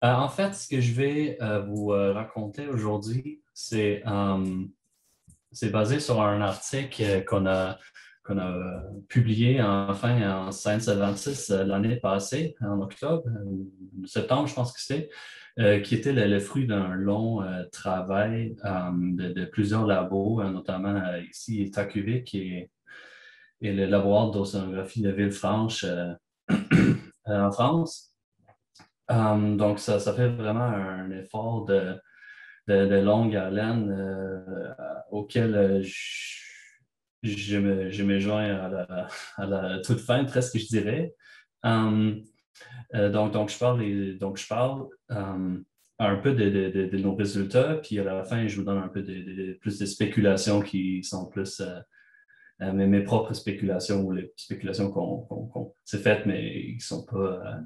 En fait, ce que je vais vous raconter aujourd'hui, c'est basé sur un article qu'on a publié enfin en Science Advances l'année passée, en octobre, septembre, je pense que c'était, qui était le fruit d'un long travail de plusieurs labos, notamment ici TACUV, qui est le laboratoire d'océanographie de Villefranche en France. Donc, ça fait vraiment un effort de longue haleine auquel je me joins à la toute fin, presque, je dirais. Um, donc, je parle un peu de nos résultats, puis à la fin, je vous donne un peu plus de spéculations qui sont plus mes propres spéculations ou les spéculations qu'on s'est faites, mais qui ne sont pas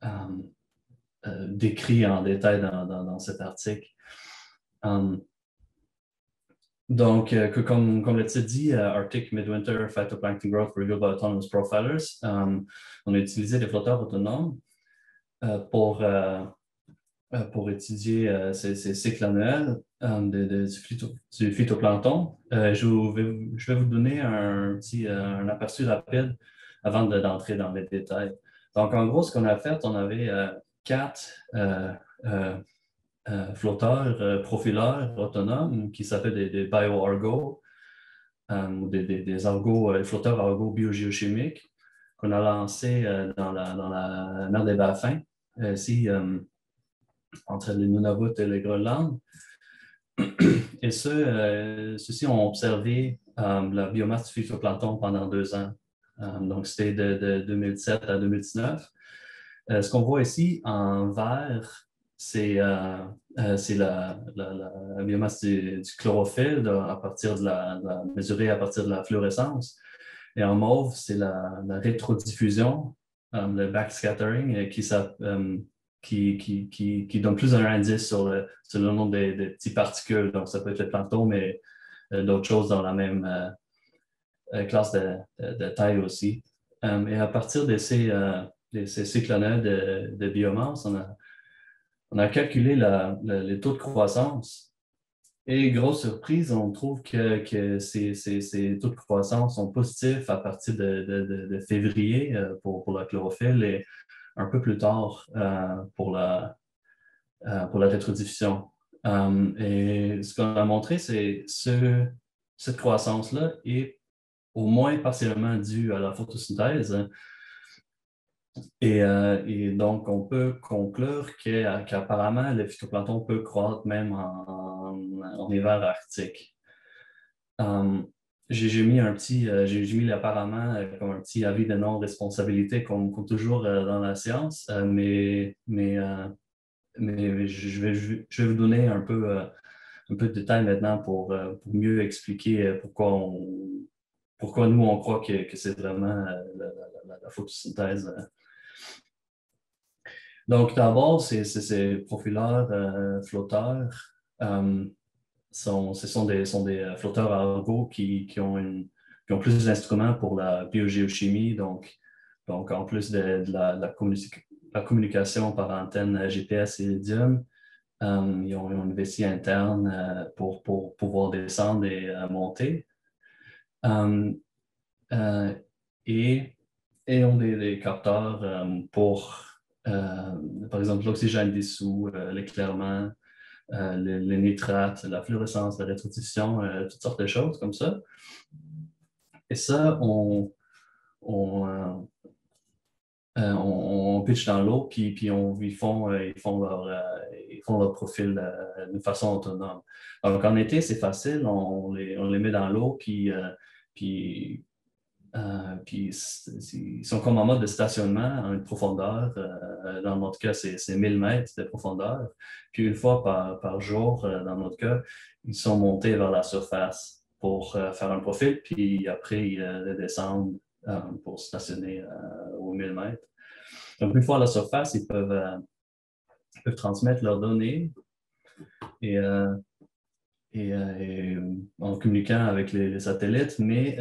euh, décrits en détail dans cet article. Um, comme le titre dit, Arctic Midwinter Phytoplankton Growth Revealed by Autonomous Profilers, on a utilisé des flotteurs autonomes euh, pour, euh, pour étudier ces cycles annuels du phytoplancton. Je vais vous donner un aperçu rapide avant d'entrer dans les détails. Donc, en gros, ce qu'on a fait, on avait quatre euh, flotteurs profileurs autonomes qui s'appellent des bioargos, des flotteurs argo biogéochimiques qu'on a lancés dans la mer des Baffins, ici, entre les Nunavut et le Groenland. Et ceux-ci ont observé la biomasse du phytoplancton pendant 2 ans. Donc, c'était de 2007 à 2019. Ce qu'on voit ici en vert, c'est la biomasse du chlorophylle mesurée à partir de la fluorescence. Et en mauve, c'est la rétrodiffusion, le backscattering, qui donne plus un indice sur le nombre de petites particules. Donc, ça peut être le plancton, mais d'autres choses dans la même classe de taille aussi. Et à partir de ces cycles annuels de biomasse, on a calculé les taux de croissance. Et grosse surprise, on trouve que ces taux de croissance sont positifs à partir de février pour la chlorophylle et un peu plus tard pour la rétrodiffusion. Et ce qu'on a montré, c'est cette croissance-là est au moins partiellement due à la photosynthèse. Et donc, on peut conclure qu'apparemment, le phytoplancton peut croître même en hiver arctique. Um, j'ai mis l'apparemment comme un petit avis de non-responsabilité, comme toujours dans la science, mais je vais vous donner un peu de détails maintenant pour mieux expliquer pourquoi nous, on croit que c'est vraiment la photosynthèse. Donc, d'abord, ces profileurs flotteurs ce sont des flotteurs algo qui ont plus d'instruments pour la biogéochimie. Donc en plus de la communication par antenne GPS et Iridium, ils ont une vessie interne pour pouvoir descendre et monter. Euh, euh, et, et ont des capteurs pour, par exemple, l'oxygène dissous, l'éclairement, les nitrates, la fluorescence, la rétrodiffusion, toutes sortes de choses comme ça. Et ça, on pitch dans l'eau, puis ils font leur profil d'une façon autonome. Donc, en été, c'est facile, on les met dans l'eau, puis ils sont comme en mode de stationnement à une profondeur. Dans notre cas, c'est 1000 mètres de profondeur. Puis une fois par jour, dans notre cas, ils sont montés vers la surface pour faire un profil, puis après, ils redescendent pour stationner aux 1000 mètres. Donc, une fois à la surface, ils peuvent transmettre leurs données et, en communiquant avec les satellites, mais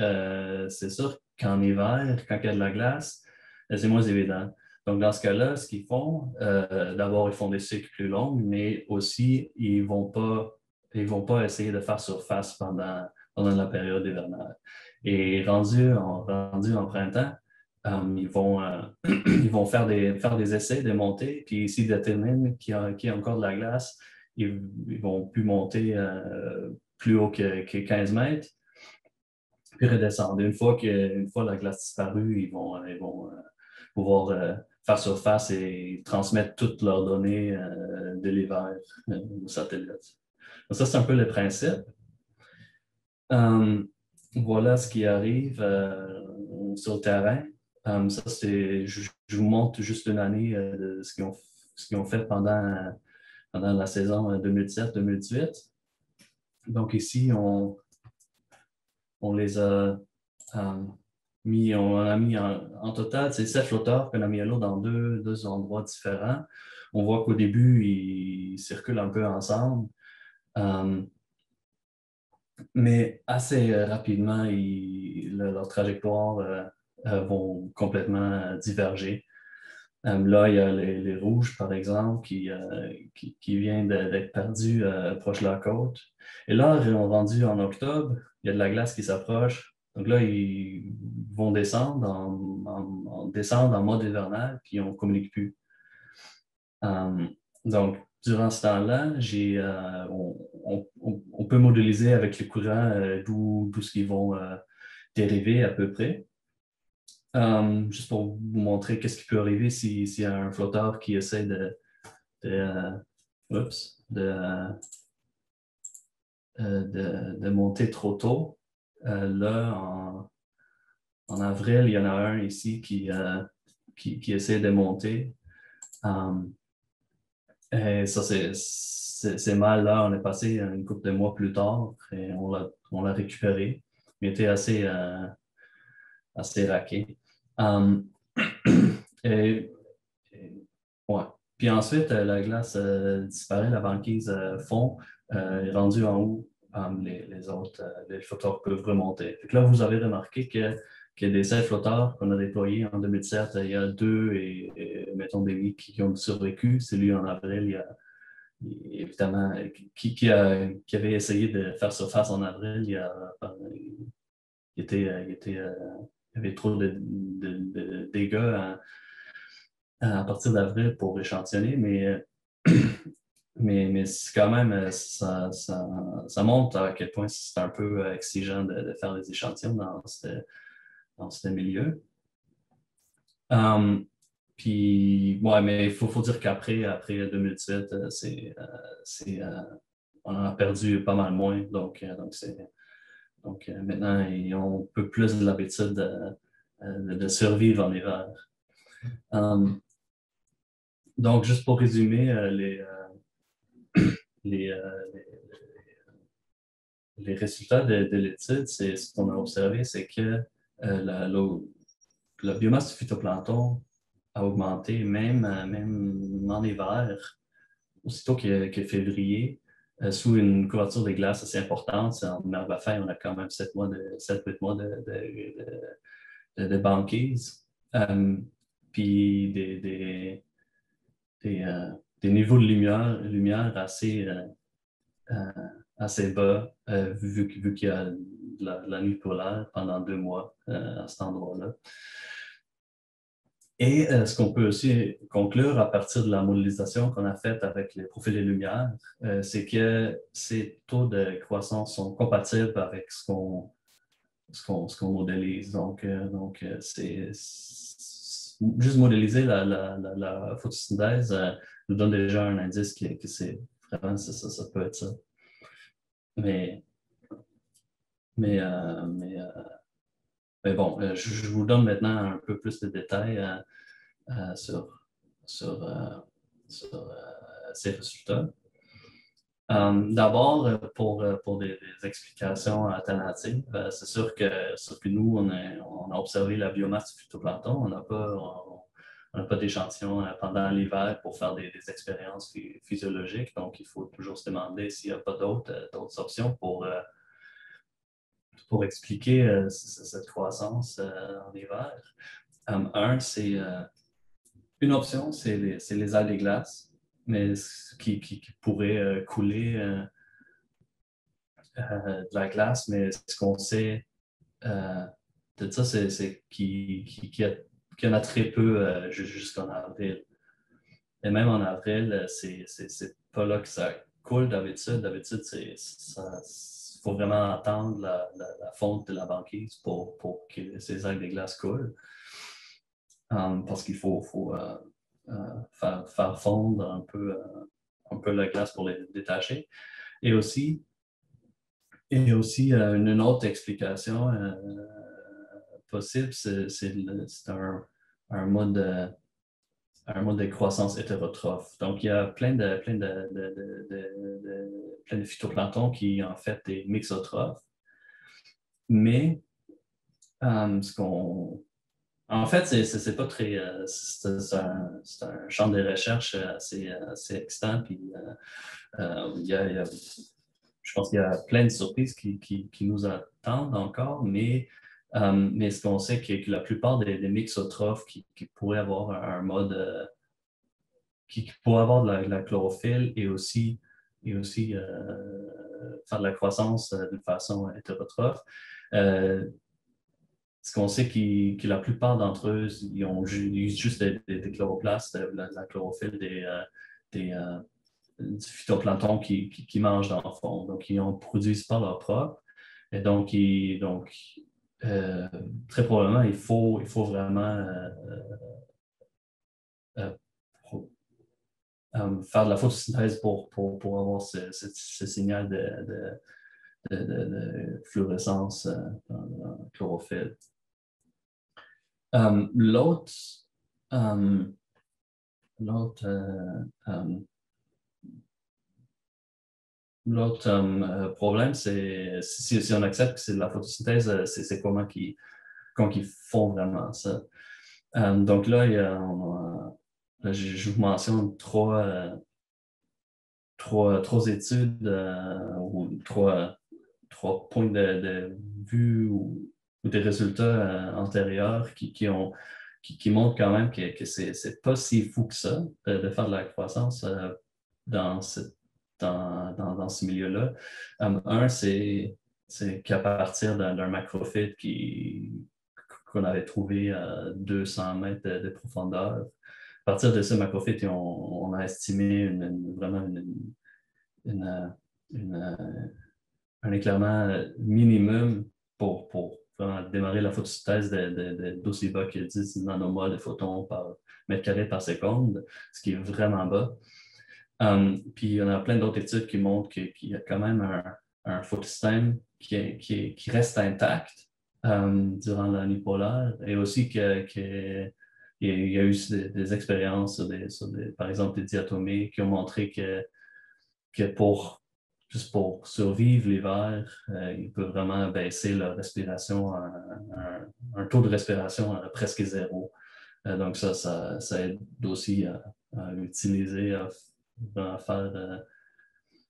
c'est sûr qu'en hiver, quand il y a de la glace, c'est moins évident. Donc, dans ce cas-là, ce qu'ils font, d'abord, ils font des cycles plus longs, mais aussi, ils ne vont pas essayer de faire surface pendant la période hivernale. Et rendu en printemps, ils vont faire des essais, des montées, puis s'ils déterminent qu'il y a encore de la glace, ils vont plus monter plus haut que 15 mètres, puis redescendre. Une fois la glace disparue, ils vont pouvoir faire surface et transmettre toutes leurs données de l'hiver au satellite. Donc ça, c'est un peu le principe. Voilà ce qui arrive sur le terrain. Je vous montre juste une année de ce qu'ils ont fait pendant la saison 2017-2018. Donc ici, on les a on a mis en total, c'est 7 flotteurs qu'on a mis à l'eau dans deux endroits différents. On voit qu'au début, ils circulent un peu ensemble. Mais assez rapidement, leur trajectoire vont complètement diverger. Là, il y a les rouges, par exemple, qui viennent d'être perdus proche de la côte. Et là, on est rendu en octobre, il y a de la glace qui s'approche. Donc là, ils vont descendre descendre en mode hivernal, puis on ne communique plus. Donc, durant ce temps-là, on peut modéliser avec le courant d'où ce qu'ils vont dériver à peu près. Juste pour vous montrer qu'est-ce qui peut arriver s'il y a un flotteur qui essaie de, de monter trop tôt. Là, en avril, il y en a un ici qui essaie de monter. Et ça, c'est mal. Là, on est passé une couple de mois plus tard et on l'a récupéré. Il était assez raqué. Et, ouais. Puis ensuite, la glace disparaît, la banquise fond, est rendue en haut. Les autres, les flotteurs peuvent remonter. Là, vous avez remarqué qu'il y a des 7 flotteurs qu'on a déployés en 2007. Il y a deux, mettons, des qui ont survécu. Celui en avril, évidemment, qui avait essayé de faire surface en avril, il y avait trop de dégâts à partir d'avril pour échantillonner, mais c'est quand même, ça montre à quel point c'est un peu exigeant de faire des échantillons dans ce milieu. Puis, ouais, mais il faut dire après 2018, on en a perdu pas mal moins. Donc maintenant, ils ont un peu plus l'habitude de survivre en hiver. Donc, juste pour résumer, les, les résultats de l'étude, c'est ce qu'on a observé, c'est que la biomasse du phytoplancton a augmenté même en hiver, aussitôt que février, sous une couverture de glace assez importante. En Herbafin, on a quand même 7-8 mois de banquise. Puis des niveaux de lumière assez bas, vu qu'il y a la nuit polaire pendant 2 mois à cet endroit-là. Et ce qu'on peut aussi conclure à partir de la modélisation qu'on a faite avec les profils de lumière, c'est que ces taux de croissance sont compatibles avec ce qu'on modélise. Donc c'est juste modéliser la photosynthèse nous donne déjà un indice que c'est vraiment ça peut être ça. Mais bon, je vous donne maintenant un peu plus de détails sur, ces résultats. D'abord, pour des explications alternatives, c'est sûr que nous, on a observé la biomasse du phytoplancton. On n'a pas d'échantillon pendant l'hiver pour faire des expériences physiologiques. Donc, il faut toujours se demander s'il n'y a pas d'autres options pour expliquer cette croissance en hiver. Un, c'est Une option, c'est les algues des glaces, mais qui pourraient couler de la glace, mais ce qu'on sait de ça, c'est qu'il y en a très peu jusqu'en avril. Et même en avril, c'est pas là que ça coule d'habitude. D'habitude, il faut vraiment attendre la fonte de la banquise pour que ces algues de glace coulent. Parce qu'il faire fondre un peu la glace pour les détacher. Et aussi, une autre explication possible, c'est un mode un mode de croissance hétérotrophe. Donc, il y a plein de phytoplanctons qui, en fait, des mixotrophes. Mais, en fait, c'est pas très... c'est un champ de recherche assez excitant. Puis, je pense qu'il y a plein de surprises qui nous attendent encore, mais ce qu'on sait, c'est que la plupart des mixotrophes qui pourraient avoir un mode qui pourrait avoir de la chlorophylle et aussi faire de la croissance d'une façon hétérotrophe. Ce qu'on sait que la plupart d'entre eux, ils usent juste des chloroplastes, de la chlorophylle du phytoplancton qui mangent dans le fond. Donc, ils en produisent par leur propre. Et donc très probablement, il faut vraiment euh, faire de la photosynthèse pour avoir ce signal de fluorescence dans le chlorophylle. L'autre problème, c'est si on accepte que c'est de la photosynthèse, c'est comment ils font vraiment ça. Donc là, je vous mentionne trois études ou trois points de vue ou des résultats antérieurs qui montrent quand même que c'est pas si fou que ça de faire de la croissance dans ce milieu-là. Un, c'est qu'à partir d'un macrophyte qu'on avait trouvé à 200 mètres de profondeur, à partir de ce macrophyte, on a estimé vraiment un éclairement minimum pour vraiment démarrer la photosynthèse d'aussi bas que 10 nanomol de photons par mètre carré par seconde, ce qui est vraiment bas. Puis il y en a plein d'autres études qui montrent qu'il y a quand même un photosystème qui reste intact durant l'année polaire et aussi qu'il y a eu des expériences par exemple des diatomées qui ont montré que juste pour survivre l'hiver, il peut vraiment baisser leur respiration, un taux de respiration à presque zéro. Donc ça aide aussi à utiliser, à faire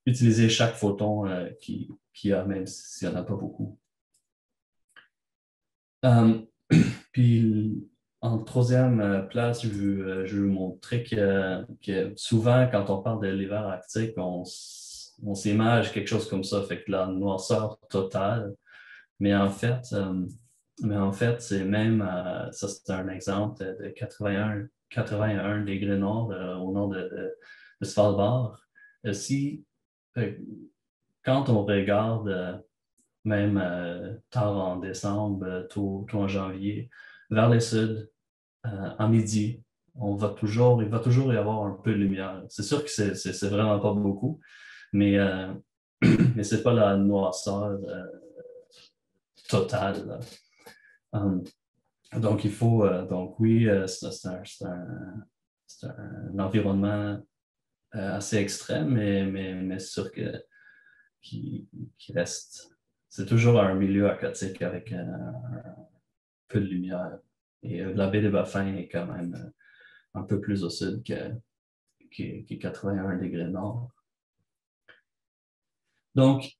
utiliser chaque photon qu'il y a, même s'il n'y en a pas beaucoup. Puis en troisième place, je veux vous montrer que souvent, quand on parle de l'hiver arctique, on s'imagine quelque chose comme ça, fait que la noirceur totale. Mais en fait, c'est même, ça c'est un exemple de 81 degrés nord au nord de Svalbard. Quand on regarde même tard en décembre, tôt en janvier, vers le sud, en midi, il va toujours y avoir un peu de lumière. C'est sûr que c'est vraiment pas beaucoup, mais, mais c'est pas la noirceur totale. Donc, donc oui, c'est un environnement assez extrême, mais sûr qui reste. C'est toujours un milieu aquatique avec un peu de lumière. Et la baie des Baffins est quand même un peu plus au sud que 81 degrés nord. Donc,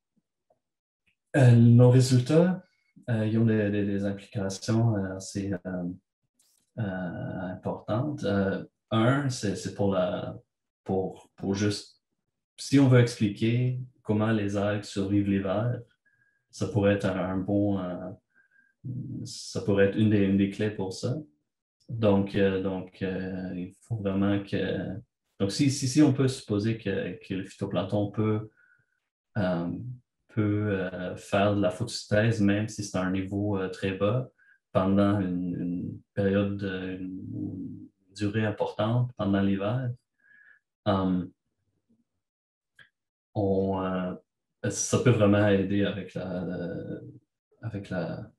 nos résultats, ils ont des implications assez importantes. c'est pour juste, si on veut expliquer comment les algues survivent l'hiver, ça pourrait être ça pourrait être une des clés pour ça. Donc, il faut vraiment que. Donc, si on peut supposer que le phytoplancton euh, peut faire de la photosynthèse, même si c'est à un niveau très bas, pendant une période, une durée importante pendant l'hiver, euh, ça peut vraiment aider avec la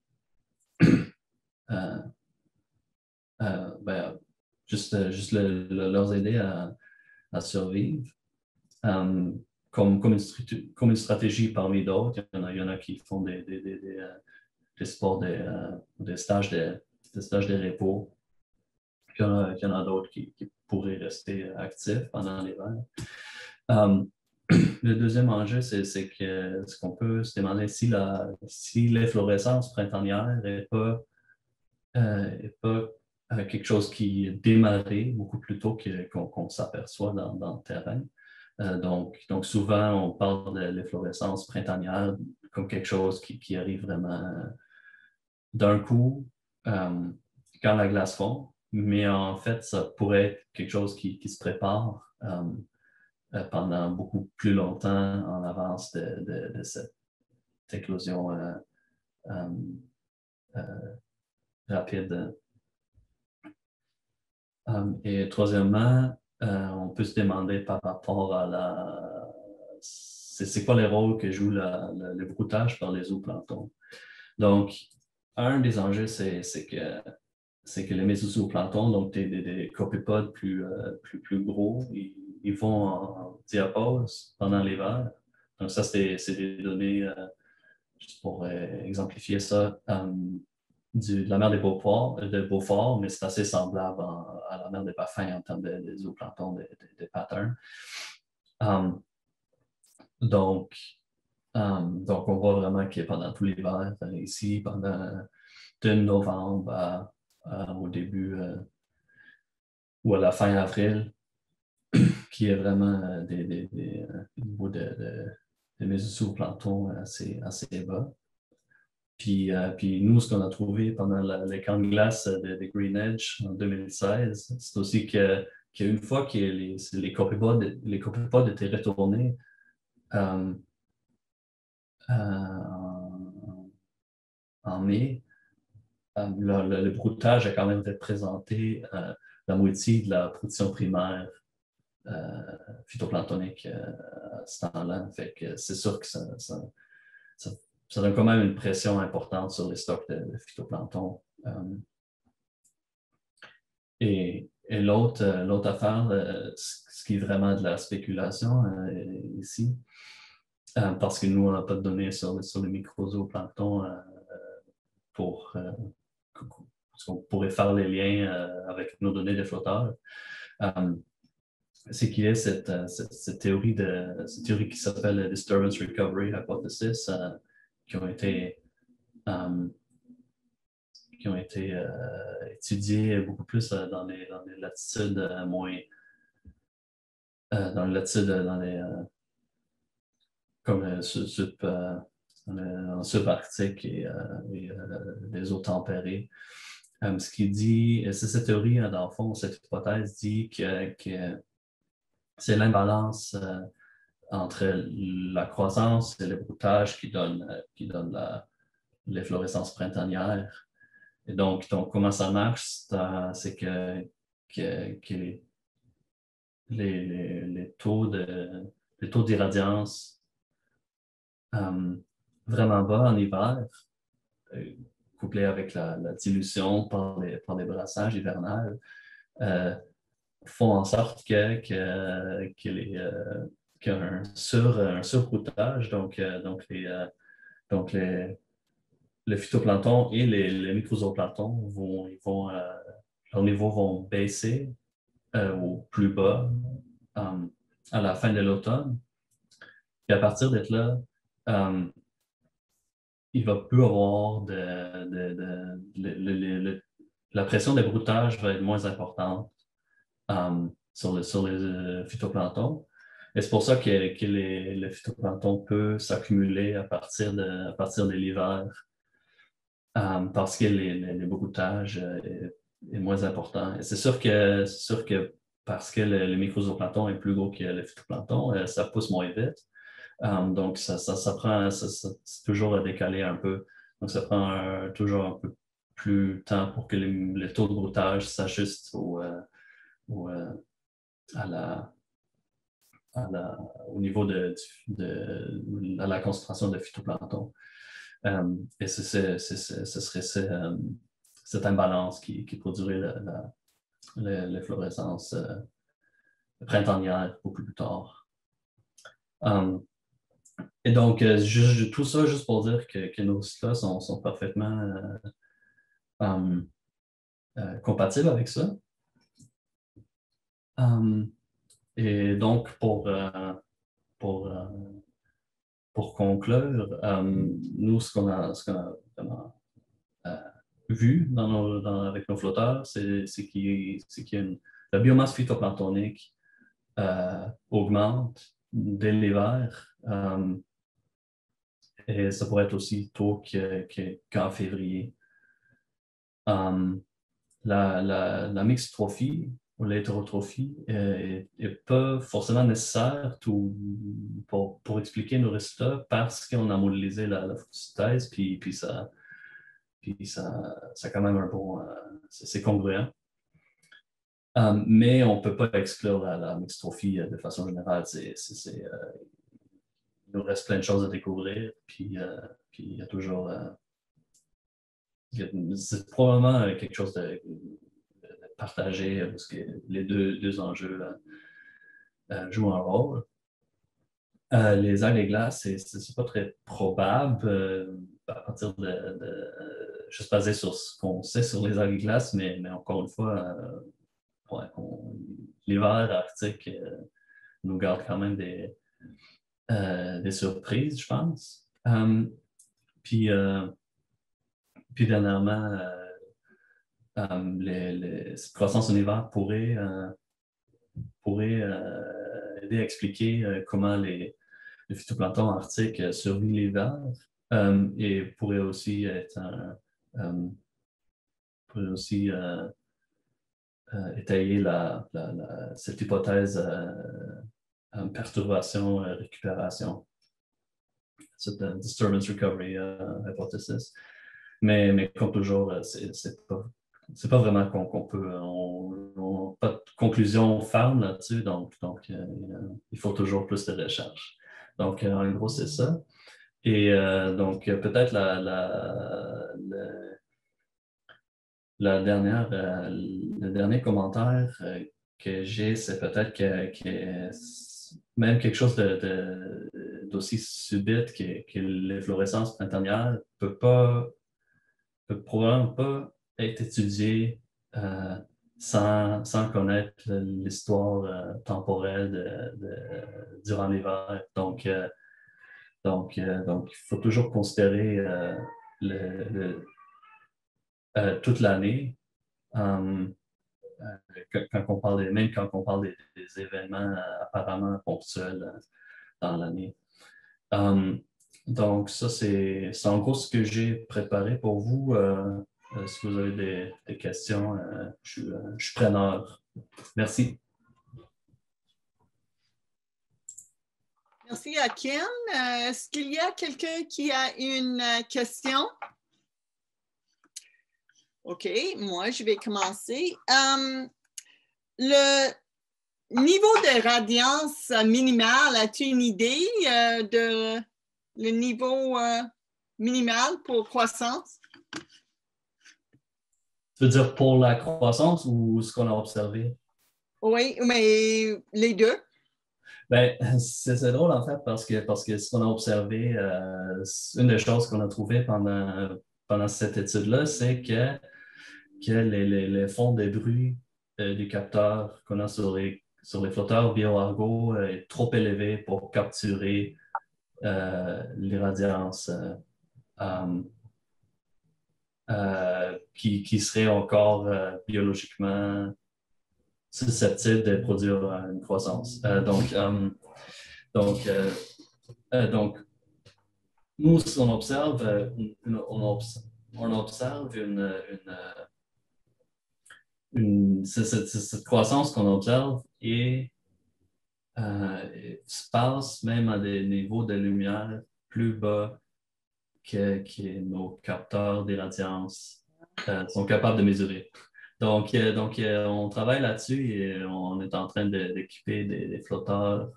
euh, ben, juste leur aider à survivre. Euh, comme une stratégie parmi d'autres. Il y en a qui font des sports, des stages de repos. Il y en a d'autres qui pourraient rester actifs pendant l'hiver. Euh, le deuxième enjeu, c'est que ce qu'on peut se demander si l'efflorescence printanière n'est pas quelque chose qui démarrait beaucoup plus tôt qu'on s'aperçoit dans le terrain. Donc, souvent, on parle de l'efflorescence printanière comme quelque chose qui arrive vraiment d'un coup quand la glace fond, mais en fait, ça pourrait être quelque chose qui se prépare pendant beaucoup plus longtemps en avance de cette éclosion euh, euh, rapide. Et troisièmement, on peut se demander par rapport à c'est quoi les rôles que joue le broutage par les zooplanctons. Donc, un des enjeux, c'est que les mésozooplanctons, donc des copépodes plus gros, ils vont en diapause pendant l'hiver. Donc, ça, c'est des données, juste pour exemplifier ça, de la mer de Beaufort, mais c'est assez semblable à la mer des Baffins en termes de zooplancton, des patterns. Um, donc, donc, on voit vraiment que pendant tout l'hiver, ici, de novembre au début ou à la fin avril, qui est vraiment des niveaux de mésozooplancton assez bas. Puis nous, ce qu'on a trouvé pendant les camps de glace de Green Edge en 2016, c'est aussi qu'une fois que les copépodes étaient retournés euh, en mai, le broutage a quand même représenté la moitié de la production primaire phytoplanctonique à ce temps-là. Fait que c'est sûr que ça donne quand même une pression importante sur les stocks de phytoplancton. Et l'autre affaire, ce qui est vraiment de la spéculation ici, parce que nous, on n'a pas de données sur le microzooplancton pour parce qu'on pourrait faire les liens avec nos données de flotteurs. C'est qu'il y a cette théorie qui s'appelle Disturbance Recovery Hypothesis qui ont été étudiées beaucoup plus dans les latitudes moins dans les latitudes comme en subarctique et les eaux tempérées. Ce qui dit, c'est cette théorie, dans le fond, cette hypothèse dit que c'est l'imbalance entre la croissance et le broutage qui donne l'efflorescence printanière. Et donc, comment ça marche, c'est que les taux d'irradiance vraiment bas en hiver, couplé avec la dilution par les brassages hivernales, font en sorte qu'il y a un surbroutage, donc le phytoplancton et les microzooplanctons leurs niveaux vont baisser au plus bas à la fin de l'automne. Et à partir de là, il va plus avoir la pression de broutage va être moins importante sur les phytoplanctons. Et c'est pour ça que le phytoplancton peut s'accumuler à partir de l'hiver, parce que les broutage est moins important. Et c'est sûr que parce que le microzooplancton est plus gros que le phytoplancton, ça pousse moins vite. Donc, ça prend, c'est toujours à décaler un peu. Donc, ça prend toujours un peu plus de temps pour que le taux de broutage s'ajuste à au niveau à la concentration de phytoplancton. Et ce serait cette imbalance qui produirait l'efflorescence printanière beaucoup plus tard. Et donc, tout ça juste pour dire que nos sites-là sont parfaitement compatibles avec ça. Et donc, pour conclure, nous, ce qu'on a vraiment vu avec nos flotteurs, c'est la biomasse phytoplanctonique augmente dès l'hiver. Et ça pourrait être aussi tôt qu'en février. La mixtrophie ou l'hétérotrophie n'est pas forcément nécessaire pour expliquer nos résultats parce qu'on a modélisé la photosynthèse, puis ça a quand même un bon... c'est congruent. Mais on ne peut pas exclure la mixtrophie de façon générale. Il nous reste plein de choses à découvrir, puis il y a toujours... c'est probablement quelque chose de partagé parce que les deux enjeux jouent un rôle. Les algues et glaces, c'est pas très probable à partir juste basé sur ce qu'on sait sur les algues et glaces, mais encore une fois, l'hiver arctique nous garde quand même des surprises, je pense. Puis dernièrement, cette croissance en hiver pourrait aider à expliquer comment le phytoplancton arctique survit l'hiver et pourrait aussi étayer cette hypothèse perturbation, récupération, cette disturbance recovery hypothesis. Mais comme toujours, c'est pas vraiment qu'on peut, on n'a pas de conclusion ferme là-dessus, donc il faut toujours plus de recherche. Donc, en gros, c'est ça. Et donc, peut-être le dernier commentaire que j'ai, c'est peut-être que même quelque chose d'aussi subite que l'efflorescence printanière peut probablement pas être étudié sans connaître l'histoire temporelle durant l'hiver. Donc, il faut toujours considérer toute l'année, même quand on parle des événements apparemment ponctuels dans l'année. Donc, ça, c'est en gros ce que j'ai préparé pour vous. Si vous avez des questions, je suis preneur. Merci. Merci à Ken. Est-ce qu'il y a quelqu'un qui a une question? OK, moi, je vais commencer. Le niveau de radiance minimale, as-tu une idée de le niveau minimal pour croissance? Tu veux dire pour la croissance ou ce qu'on a observé? Oui, mais les deux. Ben, c'est drôle en fait parce que ce qu'on a observé, une des choses qu'on a trouvées pendant cette étude-là, c'est que les fonds de bruit du capteur qu'on a sur les flotteurs BioArgo est trop élevé pour capturer l'irradiance qui serait encore biologiquement susceptibles de produire une croissance. Donc, nous, ce qu'on observe, on observe cette croissance qu'on observe et se passe même à des niveaux de lumière plus bas que nos capteurs d'irradiance sont capables de mesurer. Donc, on travaille là-dessus et on est en train d'équiper des flotteurs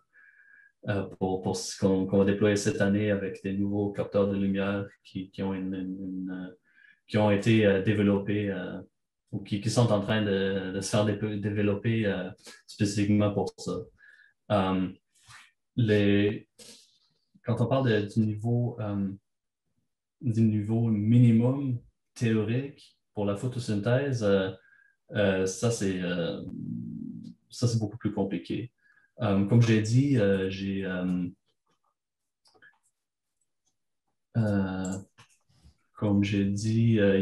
pour ce qu'on va déployer cette année avec des nouveaux capteurs de lumière qui ont été développés ou qui sont en train de se faire développer spécifiquement pour ça. Quand on parle du niveau minimum théorique pour la photosynthèse, ça, c'est beaucoup plus compliqué. Comme j'ai dit, il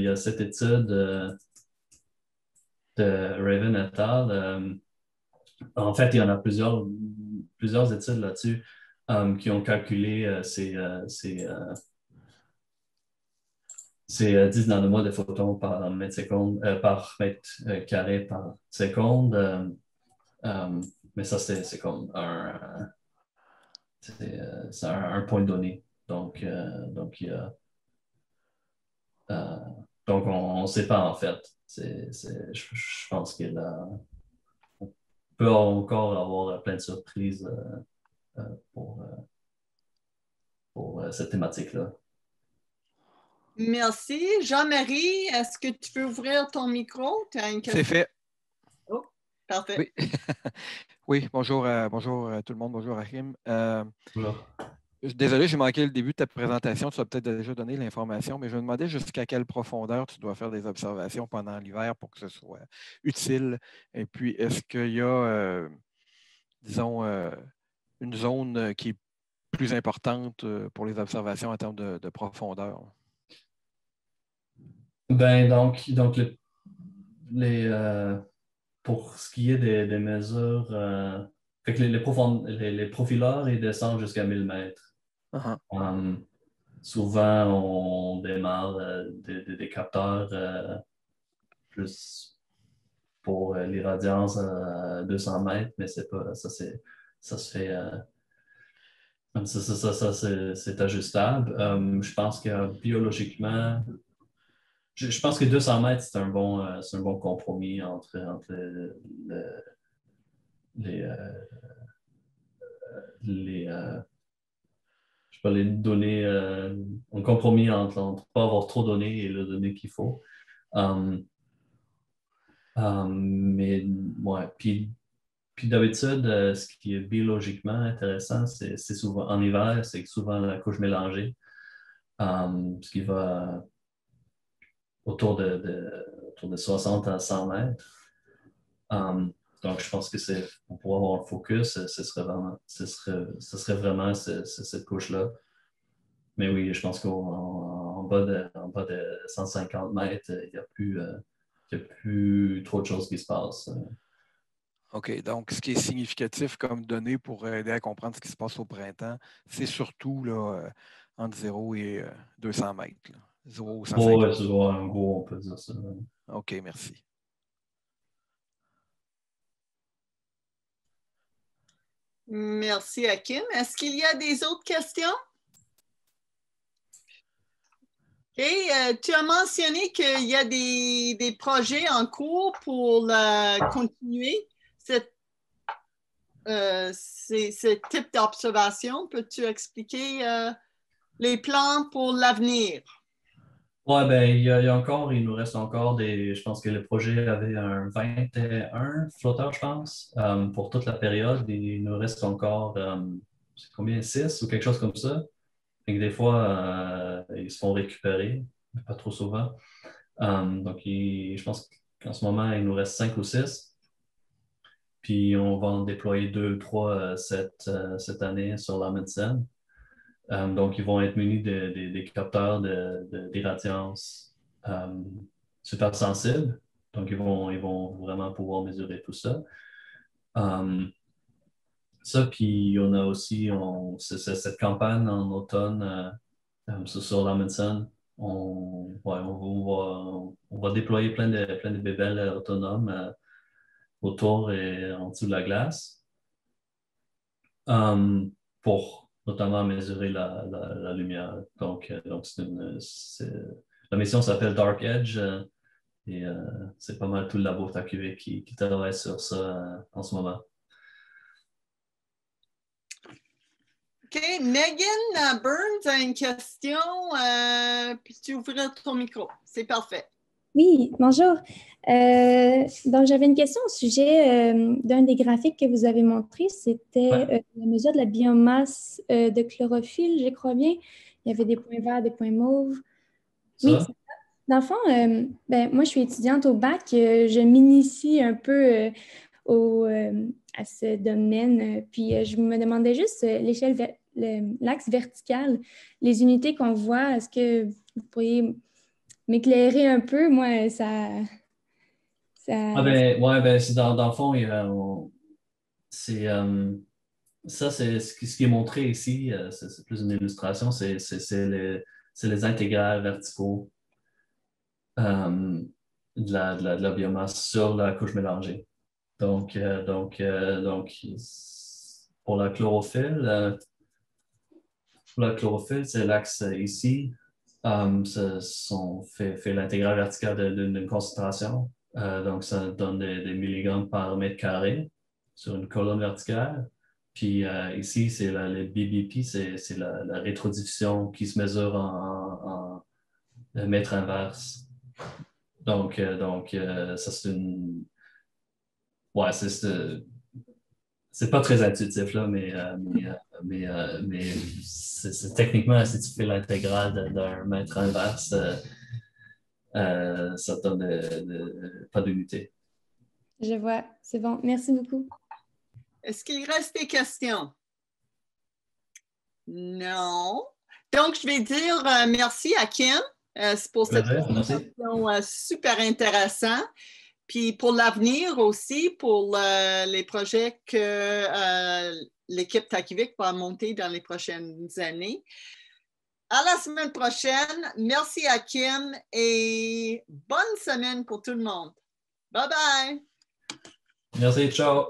y a cette étude de Raven et al. En fait, il y en a plusieurs études là-dessus qui ont calculé ces 10 nanomètres de photons par mètre seconde, par mètre carré par seconde. Mais ça, c'est comme un point donné. Donc, on ne sait pas en fait. Je pense qu'on peut encore avoir plein de surprises pour cette thématique-là. Merci. Jean-Marie, est-ce que tu peux ouvrir ton micro? C'est fait. Oh, parfait. Oui, oui, bonjour tout le monde. Bonjour, Achim. Bonjour. Désolé, j'ai manqué le début de ta présentation. Tu as peut-être déjà donné l'information, mais je me demandais jusqu'à quelle profondeur tu dois faire des observations pendant l'hiver pour que ce soit utile. Et puis, est-ce qu'il y a, disons, une zone qui est plus importante pour les observations en termes de profondeur? Ben, donc pour ce qui est des mesures, fait que les profileurs, ils descendent jusqu'à 1000 mètres. Souvent, on démarre des capteurs plus pour l'irradiance à 200 mètres, mais c'est pas ça se fait. C'est ajustable. Je pense que biologiquement, je pense que 200 mètres, c'est un bon compromis entre les données, un compromis entre ne pas avoir trop donné et le donné qu'il faut. Mais ouais, puis d'habitude, ce qui est biologiquement intéressant, c'est souvent en hiver, c'est souvent la couche mélangée, ce qui va autour de 60 à 100 mètres. Donc, je pense que pour pouvoir avoir un focus, ce serait vraiment cette couche-là. Mais oui, je pense qu'en bas de 150 mètres, il n'y a plus trop de choses qui se passent. OK. Donc, ce qui est significatif comme données pour aider à comprendre ce qui se passe au printemps, c'est surtout là, entre 0 et 200 mètres. 0 ou 150. Oui, en gros, on peut dire ça. OK, merci. Merci, Hakim. Est-ce qu'il y a des autres questions? Et tu as mentionné qu'il y a des projets en cours pour continuer ce type d'observation. Peux-tu expliquer les plans pour l'avenir? Oui, ben, il nous reste encore je pense que le projet avait un 21 flotteurs, je pense, pour toute la période. Il nous reste encore, c'est combien, 6 ou quelque chose comme ça. Et que des fois, ils se font récupérer, mais pas trop souvent. Donc, je pense qu'en ce moment, il nous reste 5 ou 6. Puis, on va en déployer 2 ou 3 cette année sur la médecine. Donc, ils vont être munis des capteurs d'irradiance super sensibles. Donc, ils vont vraiment pouvoir mesurer tout ça. Ça, puis on a aussi cette campagne en automne sur l'Amundsen. On va déployer plein de bébelles autonomes autour et en dessous de la glace pour notamment mesurer la lumière. Donc la mission s'appelle Dark Edge et c'est pas mal tout le labo TACUVIC qui travaille sur ça en ce moment. OK. Megan Burns a une question. Puis-tu ouvrir ton micro? C'est parfait. Oui, bonjour. Donc, j'avais une question au sujet d'un des graphiques que vous avez montré. C'était la mesure de la biomasse de chlorophylle, je crois bien. Il y avait des points verts, des points mauves. Ça? Oui, c'est ça. Dans le fond, moi, je suis étudiante au bac. Je m'initie un peu à ce domaine. Puis, je me demandais juste l'axe vertical, les unités qu'on voit. Est-ce que vous pourriez m'éclairer un peu? Moi, ça... c'est dans le fond, ça, c'est ce qui est montré ici, c'est plus une illustration, c'est les intégrales verticaux de la biomasse sur la couche mélangée. Donc pour la chlorophylle, c'est l'axe ici. Fait l'intégrale verticale d'une concentration. Donc, ça donne des milligrammes par mètre carré sur une colonne verticale. Puis ici, c'est les BBP, c'est la rétrodiffusion qui se mesure en mètre inverse. Donc ça, c'est une... Ouais, c'est pas très intuitif, là, mais techniquement, si tu fais l'intégrale d'un mètre inverse, ça donne pas d'unité. Je vois. C'est bon. Merci beaucoup. Est-ce qu'il reste des questions? Non. Donc, je vais dire merci à Kim pour cette présentation super intéressante. Puis pour l'avenir aussi, pour les projets que l'équipe TACUVIC va monter dans les prochaines années. À la semaine prochaine. Merci à Kim et bonne semaine pour tout le monde. Bye bye. Merci, ciao.